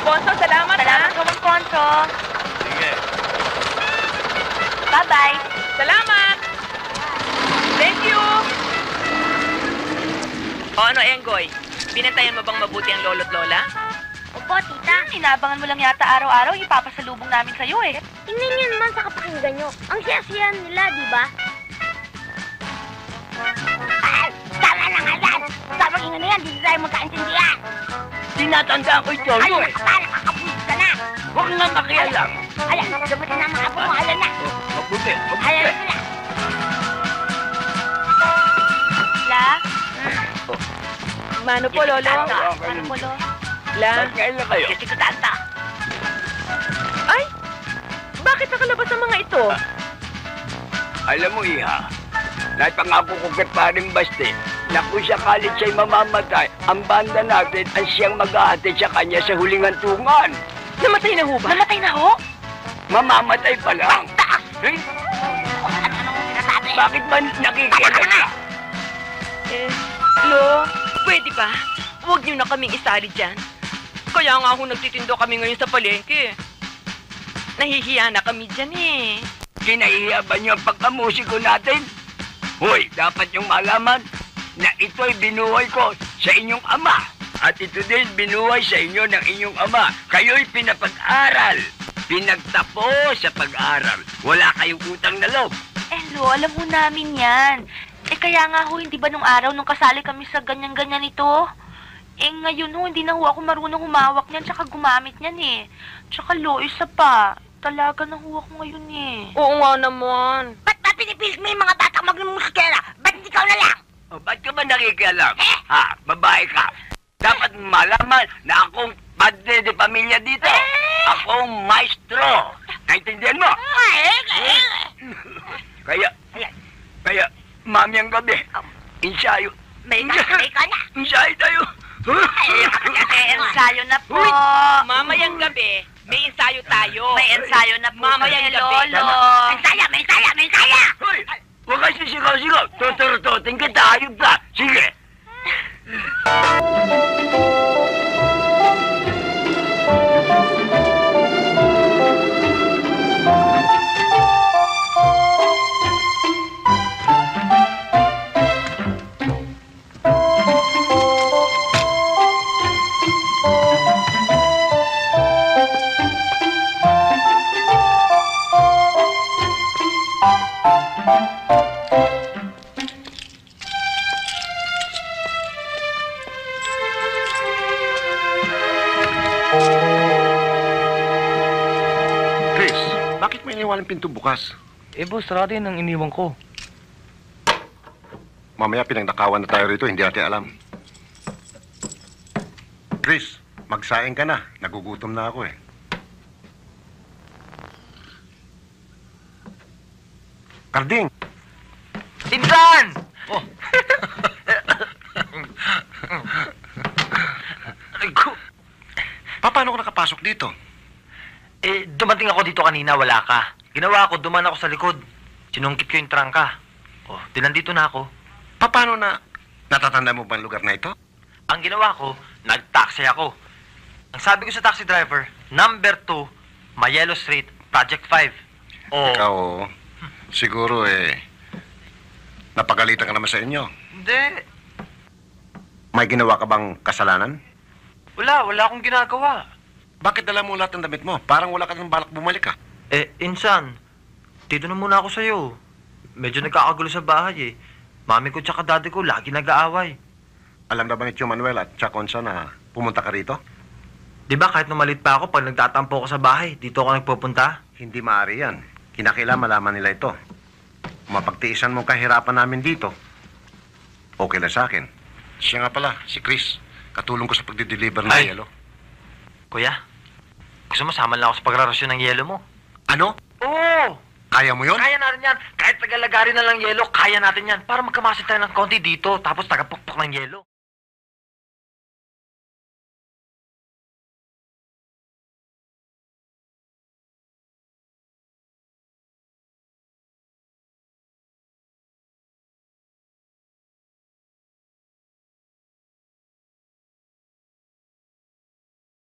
Ponso, salamat, Salamat ha? naman, Ponso. Sige. Bye-bye. Salamat! Thank you! O ano, Enggoy? Binantayan mo bang mabuti ang lolo't lola? Opo, tita. Inabangan mo lang yata araw-araw, ipapasalubong namin sa'yo eh. Tingnan nyo naman sa kapakinggan nyo. Ang siya-siya nila, di ba? Tama na nga yan! Tama ingin na yan, di tayo magkaintindihan! Tinatandaan ko ito, Ay, eh. nakakabulis ka na! Huwag nga makialam. Ayan, dumating na mga puno, ayan na! Mabuti, mabuti. Ayan na! La? Mano po, lolo? Ano po, Lo? La? Magkain na kayo. Kasi ko tanta! Ay! Bakit nakalabas ang mga ito? Alam mo, Iha, naipangako ko kay paring Basti na kung sakalit siya'y mamamatay, ang banda natin ang siyang mag-ahatid sa kanya sa huling hantungan. Namatay na ho ba? Namatay na ho? Mamamatay pa lang. Taas! Eh, Ano sinasabi? bakit ba nakikialam ka? Eh, Lo, pwede ba? Huwag niyo na kaming isali dyan. Kaya nga ho nagtitindo kami ngayon sa palengke. Nahihiya na kami dyan eh. Kinahiya ba niyo ang pagkamusiko natin? Hoy, dapat yung malaman na ito'y binuhay ko sa inyong ama. At ito din binuhay sa inyo ng inyong ama. Kayo'y pinapag-aral. Pinagtapos sa pag-aral. Wala kayong utang na loob. Eh, Lo, alam mo namin yan. Eh, kaya nga ho, hindi ba nung araw nung kasali kami sa ganyan-ganyan ito? Eh, ngayon ho, hindi na ho ako marunong humawak niyan tsaka gumamit niyan eh. Tsaka Lo, isa pa. Talaga na ho ako ngayon eh. Oo nga naman. Ba't ba pinipilit mo yung mga batang magmusikera? Ba't ikaw na lang? O, ba't ka ba nakikialam? Ha, babae ka. Dapat malaman na akong padre de pamilya dito. Akong maestro. Naintindihan mo? Kaya, mamayang gabi, ensayo. May kakabay ka na! Ensayo tayo. Eh, ensayo na po. Uy, mamayang gabi, may ensayo tayo. May ensayo na po Mamayang kami, gabi. Lolo. May saya! May saya! May saya! Hoy, huwag kayo sisigaw-sigaw. Tuturututin kita, hayop ka. Sige. Chris, bakit may iniwan ang pinto bukas? Eh, boss, sarado yun ang iniwan ko. Mamaya pinagnakawan na tayo rito, hindi natin alam. Chris, magsaing ka na. Nagugutom na ako eh. Karding! Insan! Oh. Ay, ko. Paano ko nakapasok dito? Eh, dumating ako dito kanina, wala ka. Ginawa ko, duman ako sa likod. Sinungkit ko yung trangka. Oh, nandito na ako. Paano na? Natatanda mo ba ang lugar na ito? Ang ginawa ko, nag-taxi ako. Ang sabi ko sa taxi driver, number 2, Mayelo Street, Project 5. Oh, Ikaw, siguro napagalitan ka naman sa inyo. hindi. May ginawa ka bang kasalanan? Wala akong ginagawa. Bakit dala mo lahat ng damit mo? Parang wala ka ng balak bumalik ka. Eh, Insan, dito na muna ako sa'yo. Medyo nagkakagulo sa bahay eh. Mami ko tsaka daddy ko lagi nag-aaway. Alam na ba ni Tio Manuel at Chuck Onsa na pumunta ka rito? Di ba kahit numalit pa ako, pag nagtatampo ko sa bahay, dito ako nagpupunta? Hindi maaari yan. Kinakailangan malaman nila ito. Kung mapagtiisan mong kahirapan namin dito, okay na sa akin. Siya nga pala, si Chris. Katulong ko sa pagdi-deliver ng Ay. yelo. Kuya, gusto mo sama lang ako sa pagrarasyon ng yelo mo? Ano? Oo! Kaya mo yun? Kaya natin yan. Kahit tagalagarin na lang yelo, kaya natin yan. Para magkamasin tayo ng konti dito, tapos tagapukpok ng yelo.